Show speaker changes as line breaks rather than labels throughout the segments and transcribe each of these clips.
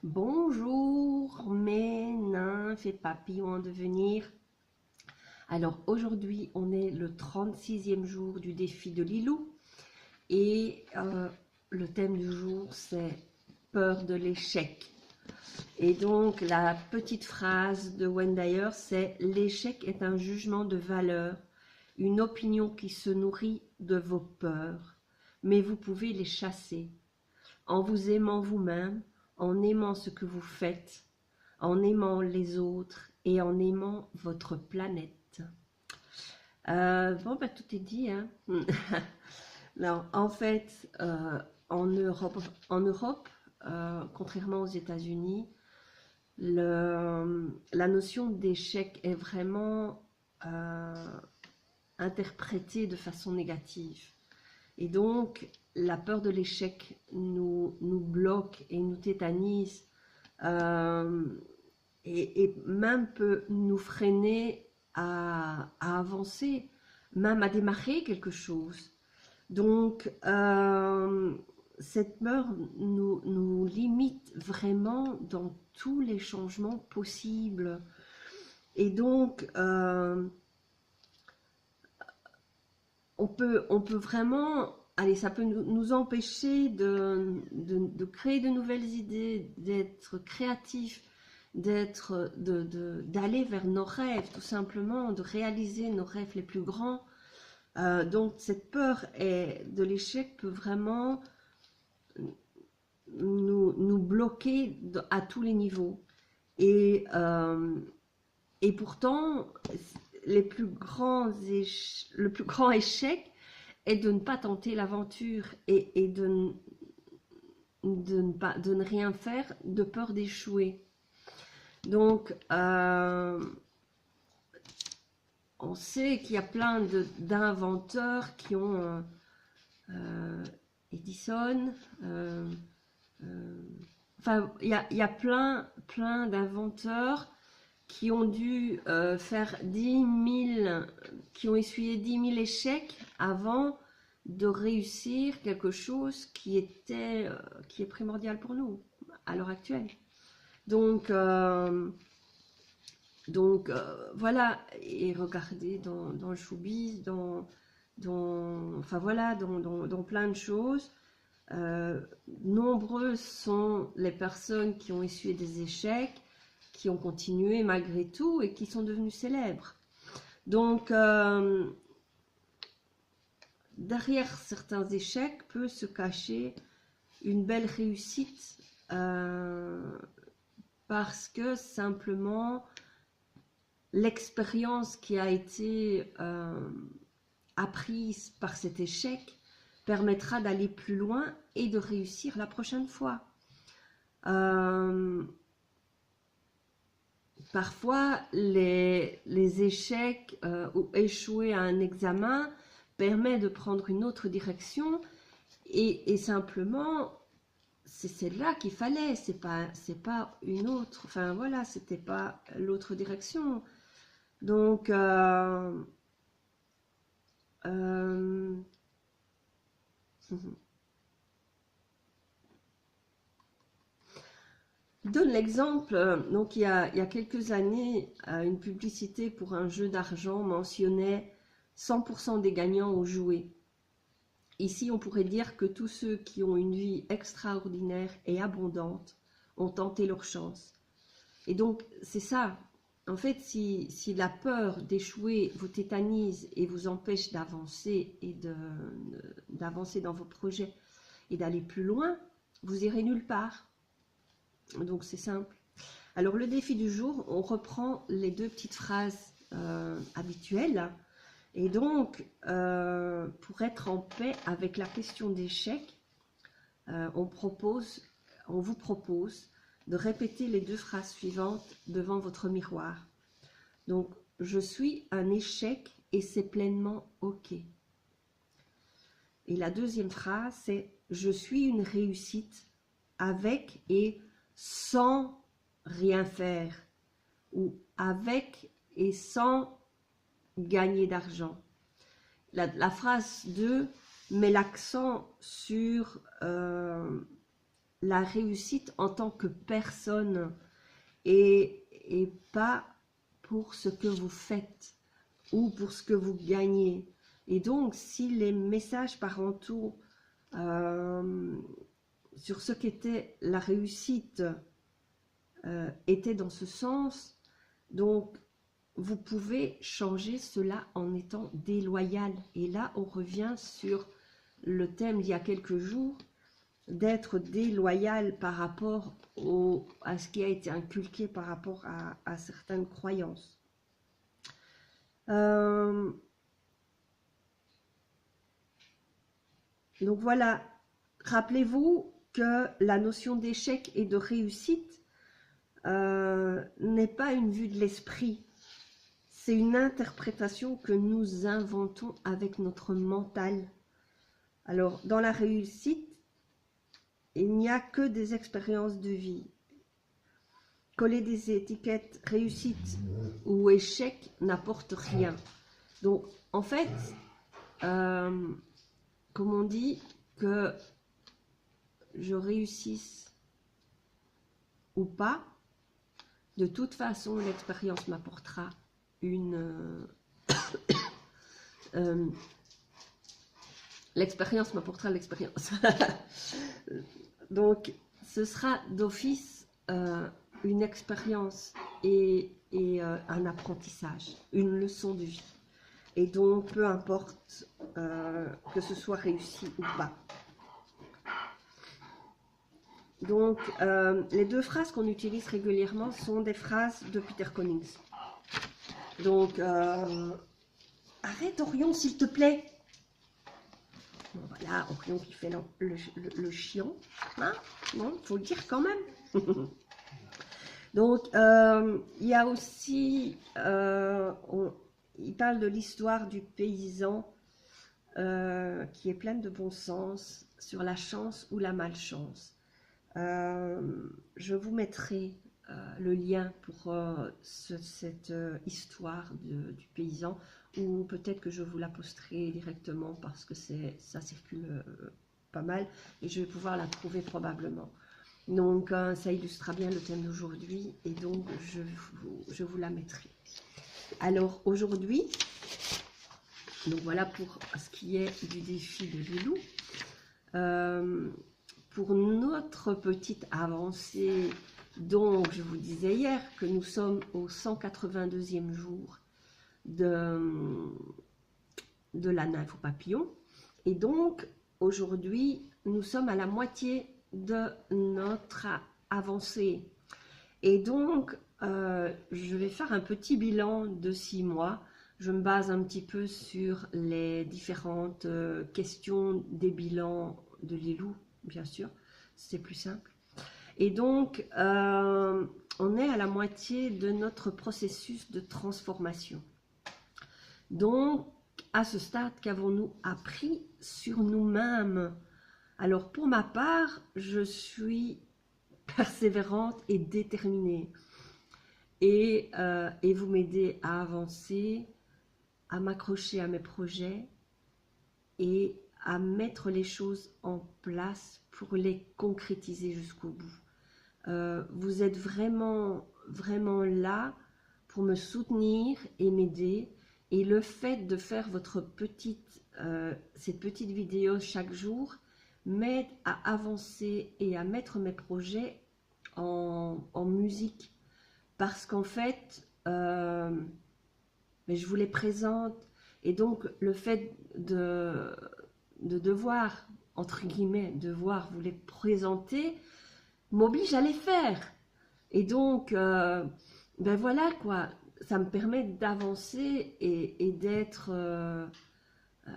Bonjour mes nymphes et papillons en devenir. Alors aujourd'hui on est le 36e jour du défi de Lilou et le thème du jour c'est peur de l'échec. Et donc la petite phrase de Wendayer c'est: l'échec est un jugement de valeur, une opinion qui se nourrit de vos peurs, mais vous pouvez les chasser en vous aimant vous-même, en aimant ce que vous faites, en aimant les autres et en aimant votre planète. Tout est dit, hein. Alors, en fait, en Europe, contrairement aux États-Unis, la notion d'échec est vraiment interprétée de façon négative. Et donc, la peur de l'échec nous bloque et nous tétanise et même peut nous freiner à avancer, même à démarrer quelque chose. Donc, cette peur nous limite vraiment dans tous les changements possibles. Et donc, on peut vraiment, allez, ça peut nous empêcher de créer de nouvelles idées, d'être créatif, d'aller vers nos rêves, tout simplement, de réaliser nos rêves les plus grands. Donc cette peur de l'échec peut vraiment nous bloquer à tous les niveaux. Et pourtant, le plus grand échec est de ne pas tenter l'aventure et de ne rien faire de peur d'échouer. Donc, on sait qu'il y a plein d'inventeurs qui ont Edison, enfin, il y a plein d'inventeurs qui ont dû faire 10 000, qui ont essuyé 10 000 échecs avant de réussir quelque chose qui est primordial pour nous à l'heure actuelle. Donc voilà, et regardez dans le showbiz, enfin voilà, dans plein de choses. Nombreuses sont les personnes qui ont essuyé des échecs, qui ont continué malgré tout et qui sont devenus célèbres. Donc, derrière certains échecs peut se cacher une belle réussite parce que simplement l'expérience qui a été apprise par cet échec permettra d'aller plus loin et de réussir la prochaine fois. Parfois, les échecs ou échouer à un examen permet de prendre une autre direction et simplement, c'est celle-là qu'il fallait, c'est pas une autre, enfin voilà, c'était pas l'autre direction. Donc, je donne l'exemple, donc il y a quelques années, une publicité pour un jeu d'argent mentionnait 100% des gagnants ont joué. Ici, on pourrait dire que tous ceux qui ont une vie extraordinaire et abondante ont tenté leur chance. Et donc, c'est ça. En fait, si la peur d'échouer vous tétanise et vous empêche d'avancer et d'avancer dans vos projets et d'aller plus loin, vous irez nulle part. Donc, c'est simple. Alors, le défi du jour, on reprend les deux petites phrases habituelles. Et donc, pour être en paix avec la question d'échec, on vous propose de répéter les deux phrases suivantes devant votre miroir. Donc, je suis un échec et c'est pleinement OK. Et la deuxième phrase, c'est je suis une réussite avec et sans rien faire, ou avec et sans gagner d'argent. La phrase 2 met l'accent sur la réussite en tant que personne et pas pour ce que vous faites ou pour ce que vous gagnez. Et donc, si les messages parentaux sur ce qu'était la réussite étaient dans ce sens, donc vous pouvez changer cela en étant déloyal. Et là, on revient sur le thème d'il y a quelques jours, d'être déloyal par rapport à ce qui a été inculqué par rapport à certaines croyances. Donc voilà, rappelez-vous que la notion d'échec et de réussite n'est pas une vue de l'esprit. C'est une interprétation que nous inventons avec notre mental. Alors, dans la réussite, il n'y a que des expériences de vie. Coller des étiquettes réussite ou échec n'apporte rien. Donc, en fait, comme on dit, que je réussisse ou pas, de toute façon, l'expérience m'apportera l'expérience m'apportera l'expérience. Donc, ce sera d'office une expérience et un apprentissage, une leçon de vie. Et donc, peu importe que ce soit réussi ou pas. Donc, les deux phrases qu'on utilise régulièrement sont des phrases de Peter Cummings. Donc, arrête Orion, s'il te plaît. Bon, voilà, Orion qui fait le chiant. Hein, bon, faut le dire quand même. Donc, il y a aussi, il parle de l'histoire du paysan qui est pleine de bon sens sur la chance ou la malchance. Je vous mettrai le lien pour cette histoire du paysan, ou peut-être que je vous la posterai directement parce que ça circule pas mal et je vais pouvoir la trouver probablement. Donc ça illustrera bien le thème d'aujourd'hui et donc je vous la mettrai. Alors aujourd'hui, donc voilà pour ce qui est du défi de Lilou. Pour notre petite avancée, donc je vous disais hier que nous sommes au 182e jour de la nymphe au papillon. Et donc aujourd'hui, nous sommes à la moitié de notre avancée. Et donc, je vais faire un petit bilan de 6 mois. Je me base un petit peu sur les différentes questions des bilans de Lilou, bien sûr, c'est plus simple. Et donc, on est à la moitié de notre processus de transformation. Donc, à ce stade, qu'avons-nous appris sur nous-mêmes? Alors, pour ma part, je suis persévérante et déterminée. Et vous m'aidez à avancer, à m'accrocher à mes projets et à mettre les choses en place pour les concrétiser jusqu'au bout. Vous êtes vraiment là pour me soutenir et m'aider. Et le fait de faire cette petite vidéo chaque jour m'aide à avancer et à mettre mes projets en musique. Parce qu'en fait, je vous les présente. Et donc, le fait de devoir, entre guillemets, devoir vous les présenter, m'oblige à les faire. Et donc, ben voilà quoi, ça me permet d'avancer et d'être,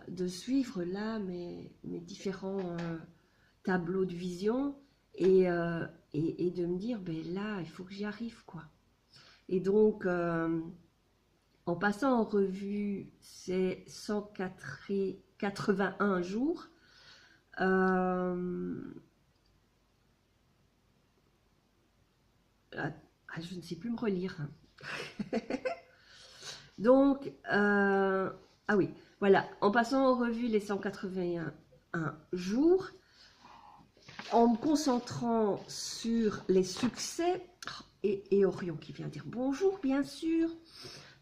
de suivre là mes différents tableaux de vision et de me dire, ben là, il faut que j'y arrive quoi. Et donc, en passant en revue ces 181 jours, je ne sais plus me relire. Donc, ah oui, voilà, en passant en revue les 181 jours, en me concentrant sur les succès, et Orion qui vient dire bonjour, bien sûr.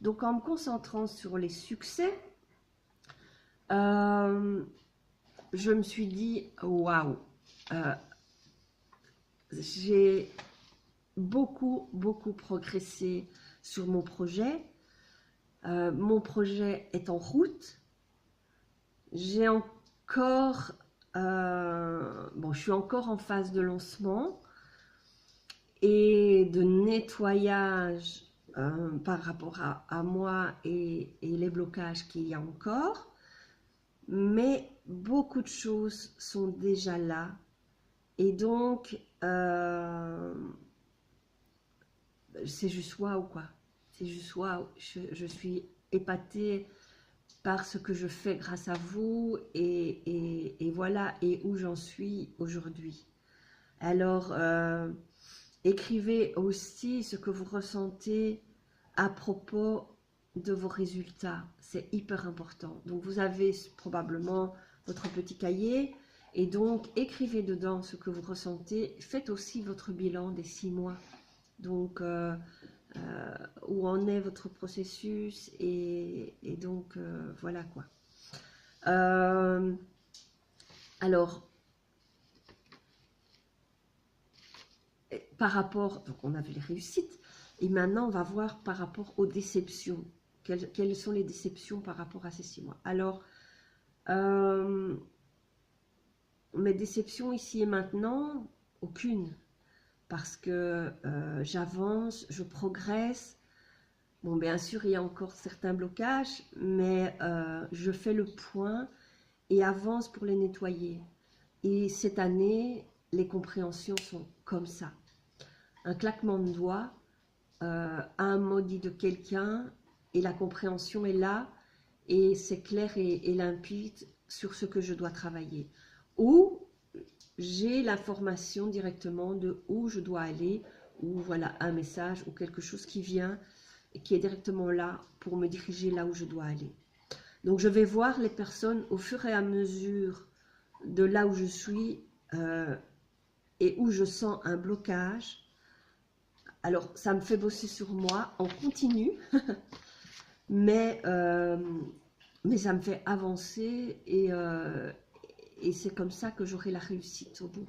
Donc, en me concentrant sur les succès, je me suis dit, waouh, j'ai beaucoup progressé sur mon projet. Mon projet est en route. J'ai encore, bon, je suis encore en phase de lancement et de nettoyage par rapport à moi et les blocages qu'il y a encore. Mais beaucoup de choses sont déjà là. Et donc, c'est juste waouh, quoi. C'est juste waouh. Je suis épatée par ce que je fais grâce à vous et voilà, et où j'en suis aujourd'hui. Alors, écrivez aussi ce que vous ressentez à propos de vos résultats. C'est hyper important. Donc, vous avez probablement votre petit cahier et donc écrivez dedans ce que vous ressentez. Faites aussi votre bilan des 6 mois. Donc, où en est votre processus et donc voilà quoi. Alors, par rapport, donc on a vu les réussites, et maintenant on va voir par rapport aux déceptions. Quelles sont les déceptions par rapport à ces 6 mois? Alors, mes déceptions ici et maintenant, aucune. Parce que j'avance, je progresse. Bon, bien sûr, il y a encore certains blocages, mais je fais le point et avance pour les nettoyer. Et cette année, les compréhensions sont comme ça. Un claquement de doigts, un mot dit de quelqu'un, et la compréhension est là, et c'est clair et limpide sur ce que je dois travailler. Ou j'ai l'information directement de où je dois aller, ou voilà un message ou quelque chose qui vient et qui est directement là pour me diriger là où je dois aller. Donc je vais voir les personnes au fur et à mesure de là où je suis et où je sens un blocage. Alors ça me fait bosser sur moi en continu, mais ça me fait avancer et c'est comme ça que j'aurai la réussite au bout.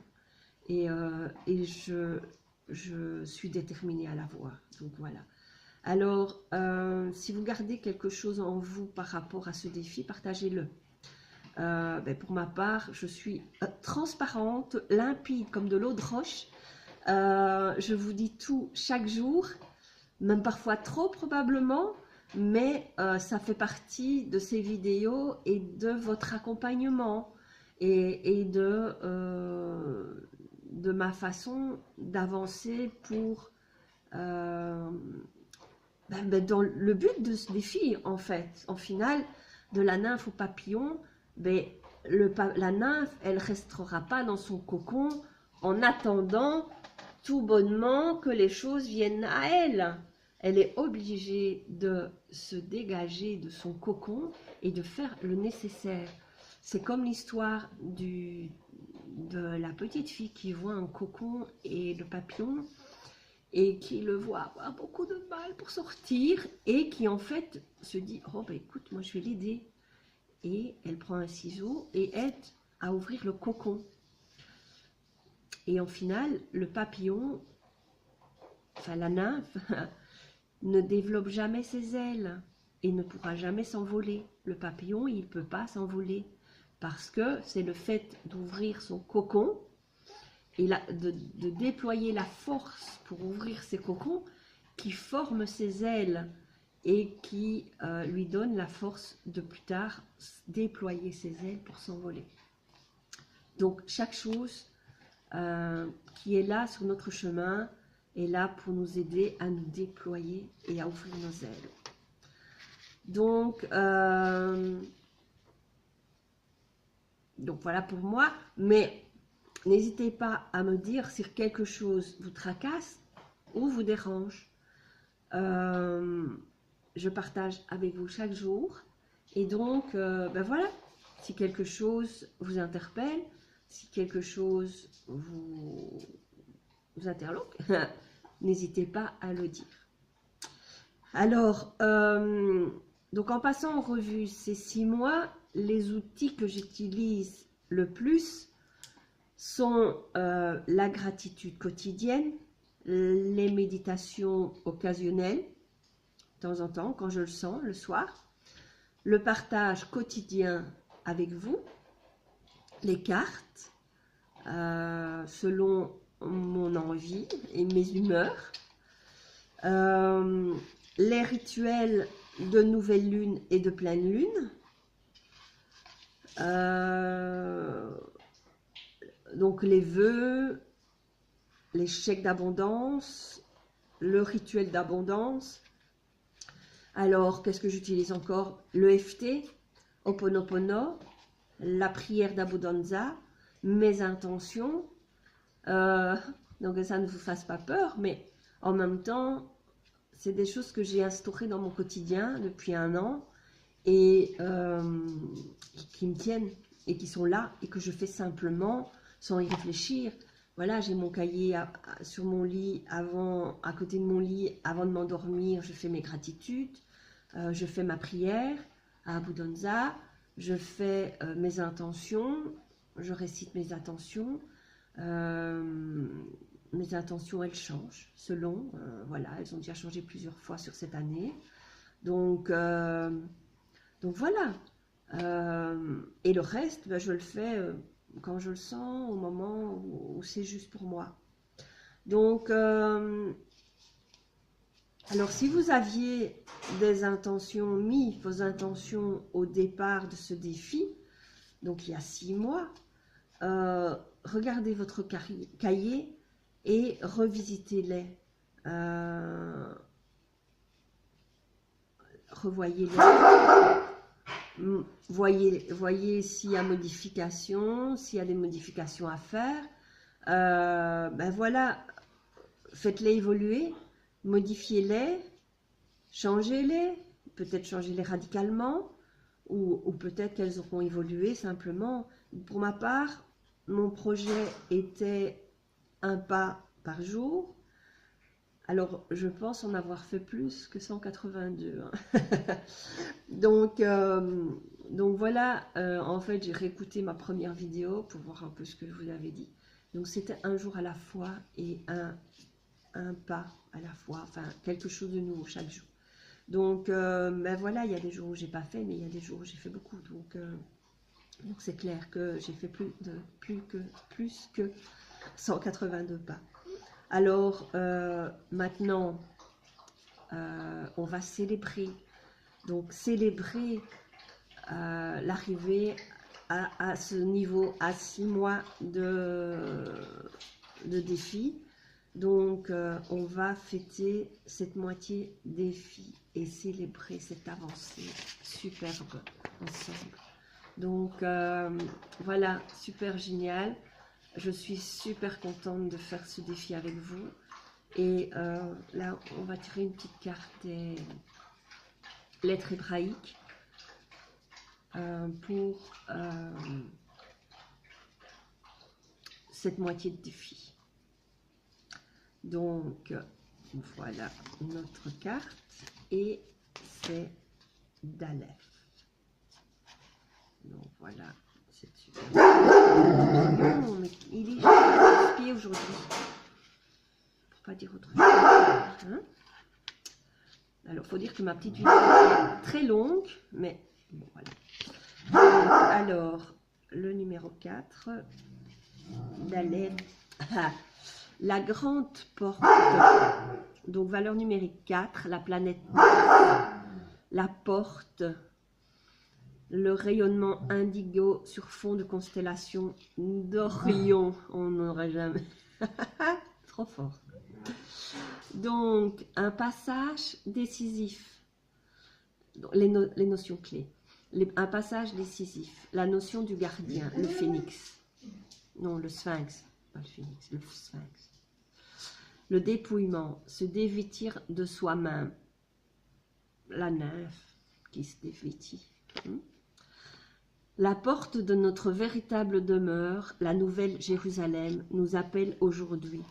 Et je suis déterminée à l'avoir. Donc voilà. Alors, si vous gardez quelque chose en vous par rapport à ce défi, partagez-le. Pour ma part, je suis transparente, limpide comme de l'eau de roche. Je vous dis tout chaque jour, même parfois trop probablement, mais ça fait partie de ces vidéos et de votre accompagnement et de ma façon d'avancer pour dans le but de ce défi, en fait. En final, de la nymphe au papillon, la nymphe, elle ne restera pas dans son cocon en attendant tout bonnement que les choses viennent à elle. Elle est obligée de se dégager de son cocon et de faire le nécessaire. C'est comme l'histoire de la petite fille qui voit un cocon et le papillon et qui le voit avoir beaucoup de mal pour sortir et qui en fait se dit « Oh ben écoute, moi je vais l'aider ». Et elle prend un ciseau et aide à ouvrir le cocon. Et en final, le papillon, enfin la nymphe, ne développe jamais ses ailes et ne pourra jamais s'envoler. Le papillon, il ne peut pas s'envoler parce que c'est le fait d'ouvrir son cocon et de déployer la force pour ouvrir ses cocons qui forme ses ailes et qui lui donne la force de plus tard déployer ses ailes pour s'envoler. Donc chaque chose qui est là sur notre chemin est là pour nous aider à nous déployer et à ouvrir nos ailes. Donc voilà pour moi, mais n'hésitez pas à me dire si quelque chose vous tracasse ou vous dérange. Je partage avec vous chaque jour. Et donc, voilà, si quelque chose vous interpelle, si quelque chose vous interloque, n'hésitez pas à le dire. Alors, donc en passant en revue ces 6 mois, les outils que j'utilise le plus sont la gratitude quotidienne, les méditations occasionnelles, de temps en temps, quand je le sens, le soir, le partage quotidien avec vous, les cartes, selon mon envie et mes humeurs, les rituels de nouvelle lune et de pleine lune, donc les vœux, les chèques d'abondance, le rituel d'abondance. Alors, qu'est-ce que j'utilise encore? Le EFT, Ho'oponopono, la prière d'Abundanza, mes intentions. Donc, ça ne vous fasse pas peur, mais en même temps, c'est des choses que j'ai instaurées dans mon quotidien depuis 1 an et qui me tiennent et qui sont là et que je fais simplement sans y réfléchir. Voilà, j'ai mon cahier sur mon lit, à côté de mon lit, avant de m'endormir, je fais mes gratitudes, je fais ma prière à Abundanza, je fais mes intentions, je récite mes intentions. Mes intentions, elles changent selon, voilà, elles ont déjà changé plusieurs fois sur cette année. Donc voilà. Et le reste, ben, je le fais quand je le sens, au moment où c'est juste pour moi. Donc, alors si vous aviez des intentions, mis vos intentions au départ de ce défi, donc il y a 6 mois, regardez votre cahier et revisitez-les. Revoyez-les. Voyez s'il y a modification, s'il y a des modifications à faire. Ben voilà, faites-les évoluer, modifiez-les, changez-les, peut-être changez-les radicalement, ou peut-être qu'elles auront évolué simplement. Pour ma part, mon projet était 1 pas par jour. Alors, je pense en avoir fait plus que 182. Hein. donc voilà, en fait, j'ai réécouté ma première vidéo pour voir un peu ce que je vous avais dit. Donc, c'était 1 jour à la fois et un pas à la fois, enfin, quelque chose de nouveau chaque jour. Donc, ben voilà, il y a des jours où j'ai pas fait, mais il y a des jours où j'ai fait beaucoup. Donc c'est clair que j'ai fait plus que 182 pas. Alors, maintenant, on va célébrer. Donc, célébrer l'arrivée à ce niveau, à 6 mois de défi. Donc, on va fêter cette moitié défi et célébrer cette avancée superbe ensemble. Donc, voilà, super génial. Je suis super contente de faire ce défi avec vous. Et là, on va tirer une petite carte des lettres hébraïques pour cette moitié de défi. Donc, voilà notre carte et c'est d'Aleph. Donc, voilà, c'est super. Non, mais il est inspiré aujourd'hui. Pour pas dire autre chose. Hein? Alors, il faut dire que ma petite vidéo est très longue, mais bon, voilà. Alors, le numéro 4 d'Aleph. La grande porte, donc valeur numérique 4, la planète, la porte, le rayonnement indigo sur fond de constellation d'Orion, on n'aurait jamais, trop fort. Donc, un passage décisif, les notions clés, un passage décisif, la notion du gardien, le phénix, non, le sphinx, pas le phénix, le sphinx. Le dépouillement, se dévêtir de soi-même. La nymphe qui se dévêtit. La porte de notre véritable demeure, la Nouvelle Jérusalem, nous appelle aujourd'hui.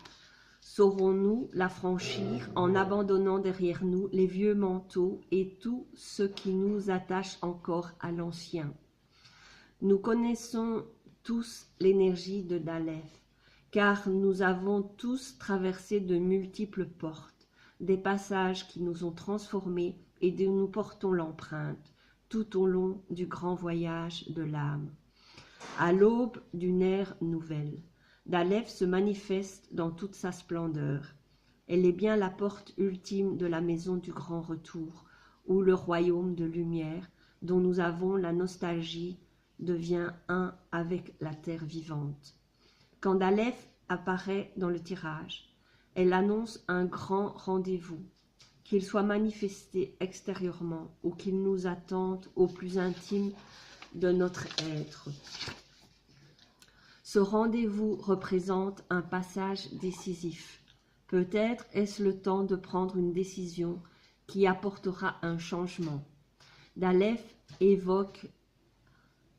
Saurons-nous la franchir en abandonnant derrière nous les vieux manteaux et tout ce qui nous attache encore à l'ancien? Nous connaissons tous l'énergie de Daleth, car nous avons tous traversé de multiples portes, des passages qui nous ont transformés et dont nous portons l'empreinte tout au long du grand voyage de l'âme. À l'aube d'une ère nouvelle, Daleth se manifeste dans toute sa splendeur. Elle est bien la porte ultime de la maison du grand retour, où le royaume de lumière, dont nous avons la nostalgie, devient un avec la terre vivante. Quand Daleth apparaît dans le tirage, elle annonce un grand rendez-vous, qu'il soit manifesté extérieurement ou qu'il nous attende au plus intime de notre être. Ce rendez-vous représente un passage décisif. Peut-être est-ce le temps de prendre une décision qui apportera un changement. Daleth évoque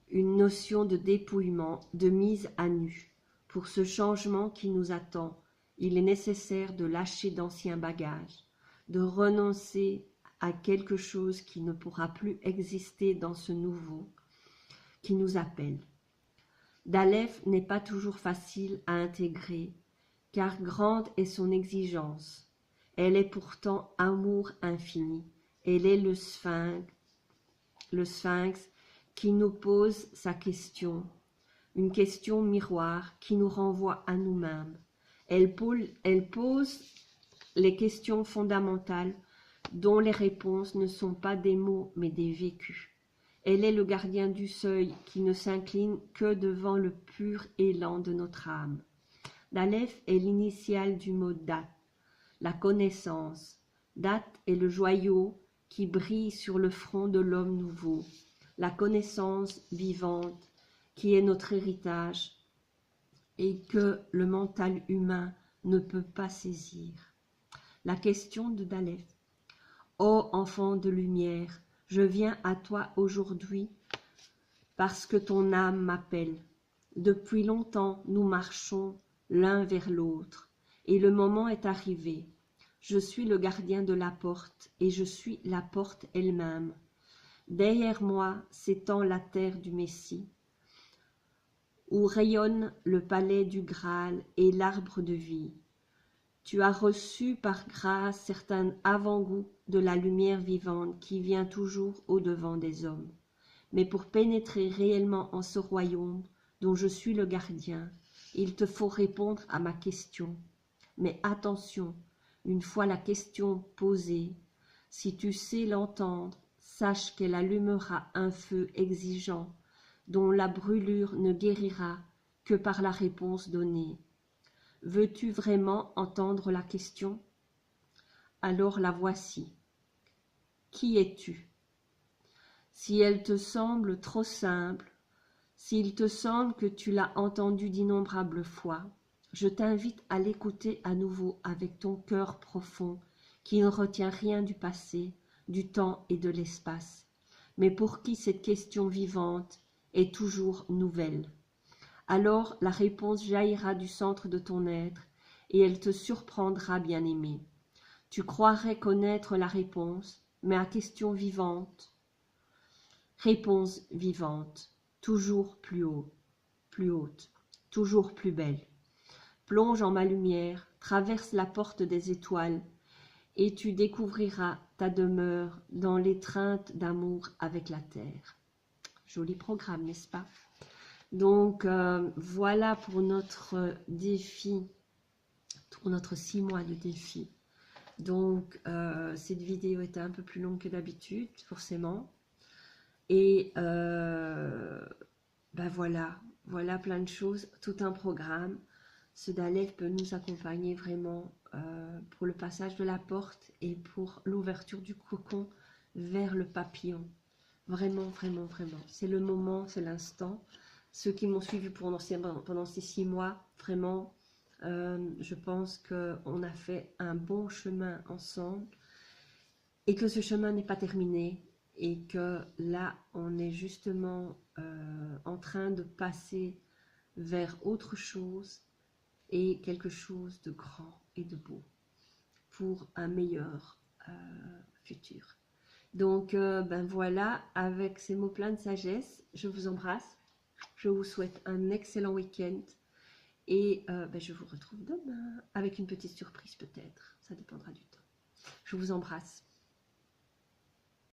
une notion de dépouillement, de mise à nu. Pour ce changement qui nous attend, il est nécessaire de lâcher d'anciens bagages, de renoncer à quelque chose qui ne pourra plus exister dans ce nouveau qui nous appelle. Daleth n'est pas toujours facile à intégrer, car grande est son exigence. Elle est pourtant amour infini. Elle est le sphinx qui nous pose sa question, une question miroir qui nous renvoie à nous-mêmes. Elle pose les questions fondamentales dont les réponses ne sont pas des mots mais des vécus. Elle est le gardien du seuil qui ne s'incline que devant le pur élan de notre âme. Daleth est l'initiale du mot Dat, la connaissance. Dat est le joyau qui brille sur le front de l'homme nouveau, la connaissance vivante qui est notre héritage et que le mental humain ne peut pas saisir. La question de Daleth. Ô enfant de lumière, je viens à toi aujourd'hui parce que ton âme m'appelle. Depuis longtemps, nous marchons l'un vers l'autre et le moment est arrivé. Je suis le gardien de la porte et je suis la porte elle-même. Derrière moi s'étend la terre du Messie, où rayonne le palais du Graal et l'arbre de vie. Tu as reçu par grâce certains avant-goûts de la lumière vivante qui vient toujours au-devant des hommes. Mais pour pénétrer réellement en ce royaume dont je suis le gardien, il te faut répondre à ma question. Mais attention, une fois la question posée, si tu sais l'entendre, sache qu'elle allumera un feu exigeant, dont la brûlure ne guérira que par la réponse donnée. Veux-tu vraiment entendre la question? Alors la voici. Qui es-tu? Si elle te semble trop simple, s'il te semble que tu l'as entendue d'innombrables fois, je t'invite à l'écouter à nouveau avec ton cœur profond, qui ne retient rien du passé, du temps et de l'espace, mais pour qui cette question vivante est toujours nouvelle. Alors la réponse jaillira du centre de ton être et elle te surprendra, bien-aimé. Tu croirais connaître la réponse, mais à question vivante. Réponse vivante, toujours plus haut, plus haute, toujours plus belle. Plonge en ma lumière, traverse la porte des étoiles et tu découvriras ta demeure dans l'étreinte d'amour avec la terre. Joli programme, n'est-ce pas? Donc, voilà pour notre défi, pour notre 6 mois de défi. Donc, cette vidéo était un peu plus longue que d'habitude, forcément. Et ben voilà plein de choses, tout un programme. Ce Daleth peut nous accompagner vraiment pour le passage de la porte et pour l'ouverture du cocon vers le papillon. Vraiment, vraiment, vraiment. C'est le moment, c'est l'instant. Ceux qui m'ont suivi pendant ces 6 mois, vraiment, je pense qu'on a fait un bon chemin ensemble et que ce chemin n'est pas terminé et que là, on est justement en train de passer vers autre chose et quelque chose de grand et de beau pour un meilleur futur. Donc, ben voilà, avec ces mots pleins de sagesse, je vous embrasse. Je vous souhaite un excellent week-end et ben je vous retrouve demain avec une petite surprise peut-être. Ça dépendra du temps. Je vous embrasse.